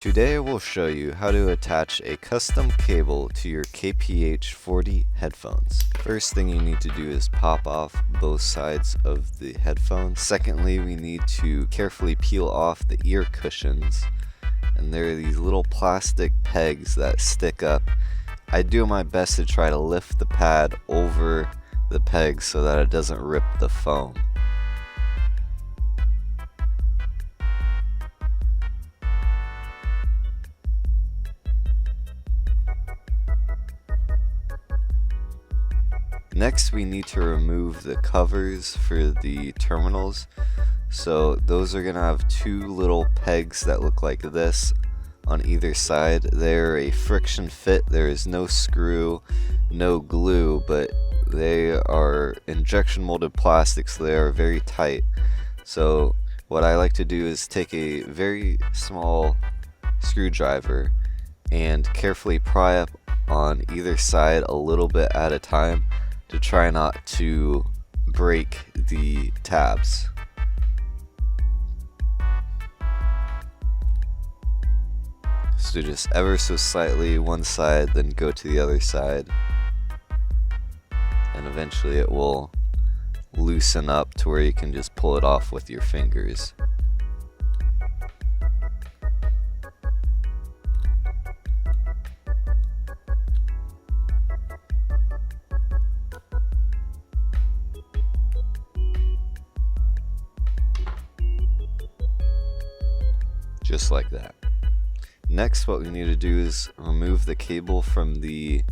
Today I will show you how to attach a custom cable to your Kph40 headphones. First thing you need to do is pop off both sides of the headphones. Secondly, we need to carefully peel off the ear cushions. And there are these little plastic pegs that stick up. I do my best to try to lift the pad over the pegs so that it doesn't rip the foam. Next, we need to remove the covers for the terminals. So those are going to have two little pegs that look like this on either side. They're a friction fit. There is no screw, no glue, but they are injection molded plastic, so they are very tight. So what I like to do is take a very small screwdriver and carefully pry up on either side a little bit at a time to try not to break the tabs. So just ever so slightly one side, then go to the other side, and eventually it will loosen up to where you can just pull it off with your fingers. Just like that. Next, what we need to do is remove the cable from the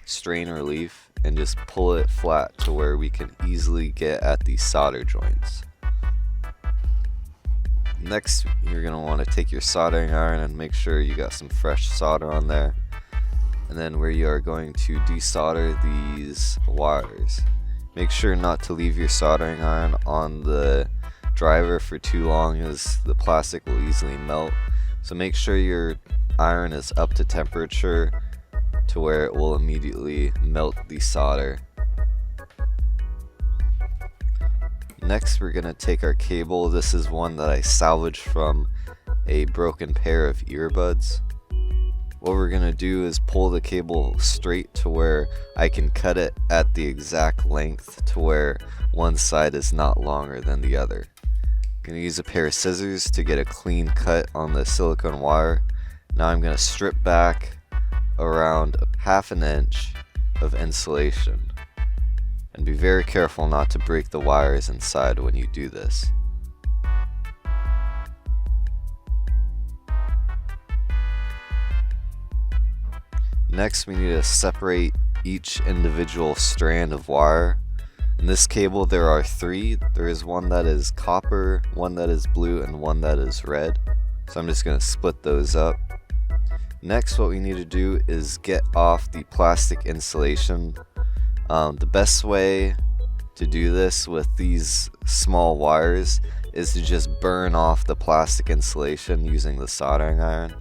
strain relief and just pull it flat to where we can easily get at the solder joints. Next, you're going to want to take your soldering iron and make sure you got some fresh solder on there. And then where you are going to desolder these wires. Make sure not to leave your soldering iron on the driver for too long, as the plastic will easily melt. So make sure your iron is up to temperature to where it will immediately melt the solder. Next, we're going to take our cable. This is one that I salvaged from a broken pair of earbuds. What we're going to do is pull the cable straight to where I can cut it at the exact length to where one side is not longer than the other. I'm going to use a pair of scissors to get a clean cut on the silicone wire. Now I'm going to strip back around ½ an inch of insulation. And be very careful not to break the wires inside when you do this. Next, we need to separate each individual strand of wire. In this cable there are three. There is one that is copper, one that is blue, and one that is red. So I'm just going to split those up. Next, what we need to do is get off the plastic insulation. The best way to do this with these small wires is to just burn off the plastic insulation using the soldering iron.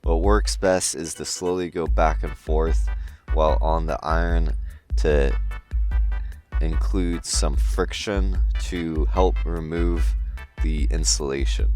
What works best is to slowly go back and forth while on the iron to include some friction to help remove the insulation.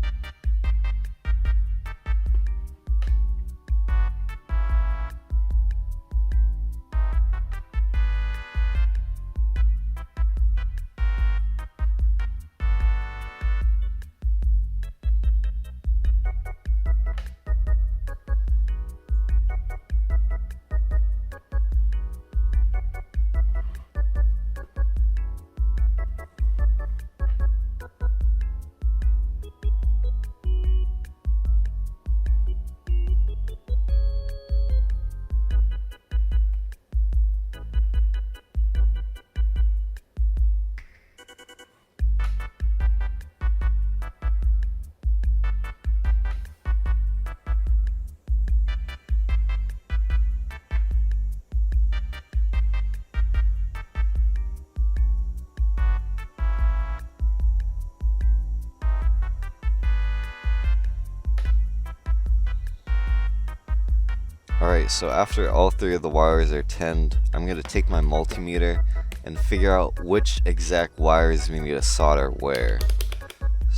Alright, so after all three of the wires are tinned, I'm going to take my multimeter and figure out which exact wires we need to solder where.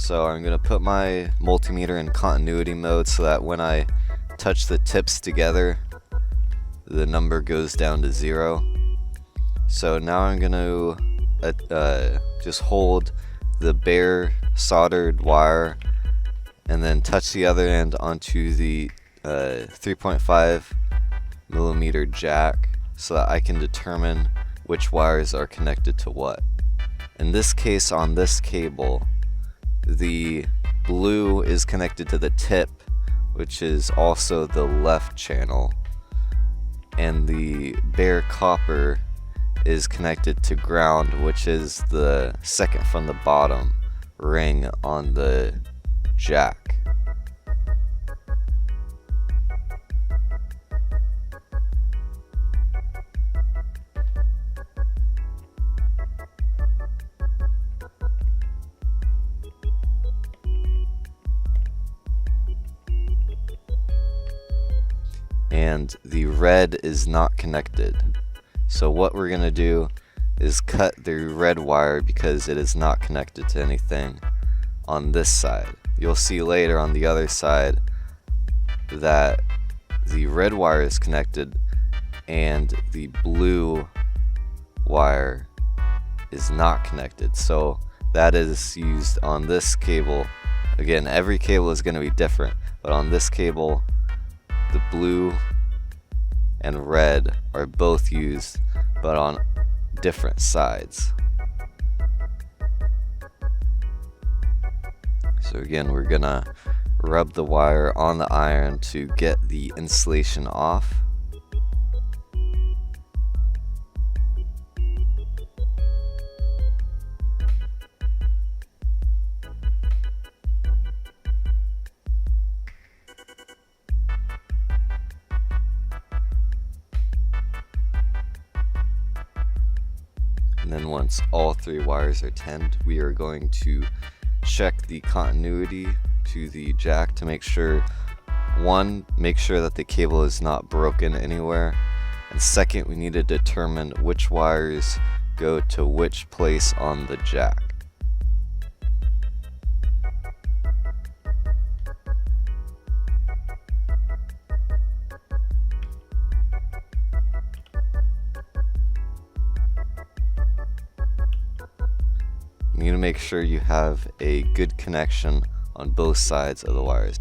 So I'm going to put my multimeter in continuity mode so that when I touch the tips together, the number goes down to 0. So now I'm going to just hold the bare soldered wire and then touch the other end onto the 3.5 millimeter jack so that I can determine which wires are connected to what. In this case, on this cable, the blue is connected to the tip, which is also the left channel, and the bare copper is connected to ground, which is the second from the bottom ring on the jack. And the red is not connected. So what we're going to do is cut the red wire because it is not connected to anything on this side. You'll see later on the other side that the red wire is connected and the blue wire is not connected. So that is used on this cable. Again, every cable is going to be different, but on this cable, the blue and red are both used, but on different sides. So again, we're gonna rub the wire on the iron to get the insulation off. And then once all 3 wires are tinned, we are going to check the continuity to the jack to make sure, one, make sure that the cable is not broken anywhere, and second, we need to determine which wires go to which place on the jack. You need to make sure you have a good connection on both sides of the wires.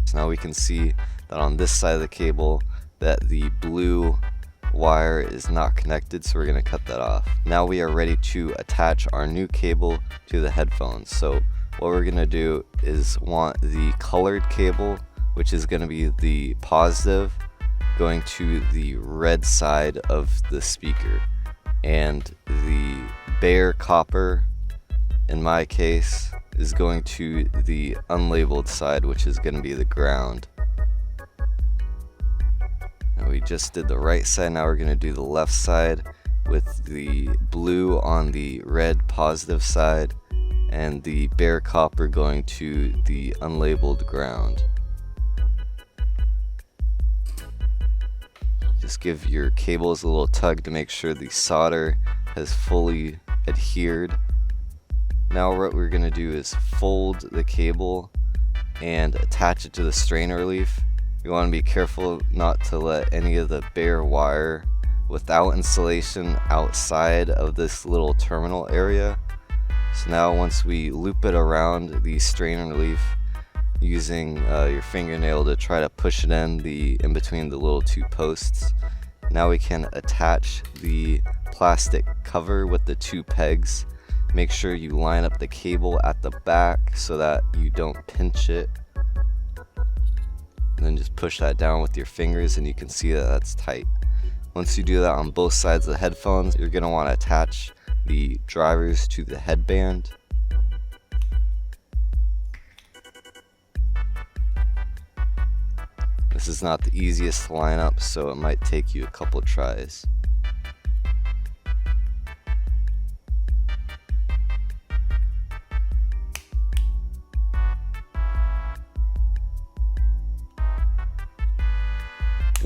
So now we can see that on this side of the cable that the blue wire is not connected, so we're going to cut that off. Now we are ready to attach our new cable to the headphones. So what we're going to do is want the colored cable, which is going to be the positive, going to the red side of the speaker, and the bare copper, in my case, is going to the unlabeled side, which is going to be the ground. And we just did the right side, now we're going to do the left side with the blue on the red positive side and the bare copper going to the unlabeled ground. Just give your cables a little tug to make sure the solder has fully adhered. Now what we're going to do is fold the cable and attach it to the strain relief. You want to be careful not to let any of the bare wire without insulation outside of this little terminal area. So now once we loop it around the strain relief using your fingernail to try to push it in between the little 2 posts, now we can attach the plastic cover with the 2 pegs. Make sure you line up the cable at the back so that you don't pinch it, and then just push that down with your fingers and you can see that that's tight. Once you do that on both sides of the headphones, you're going to want to attach the drivers to the headband. This is not the easiest to line up, so it might take you a couple tries.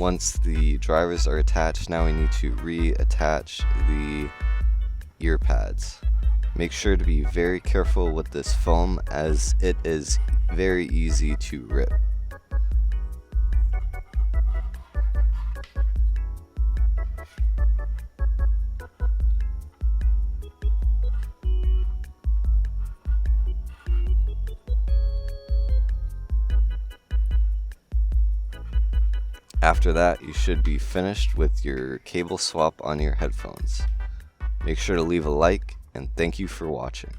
Once the drivers are attached, now we need to reattach the ear pads. Make sure to be very careful with this foam as it is very easy to rip. After that, you should be finished with your cable swap on your headphones. Make sure to leave a like, and thank you for watching.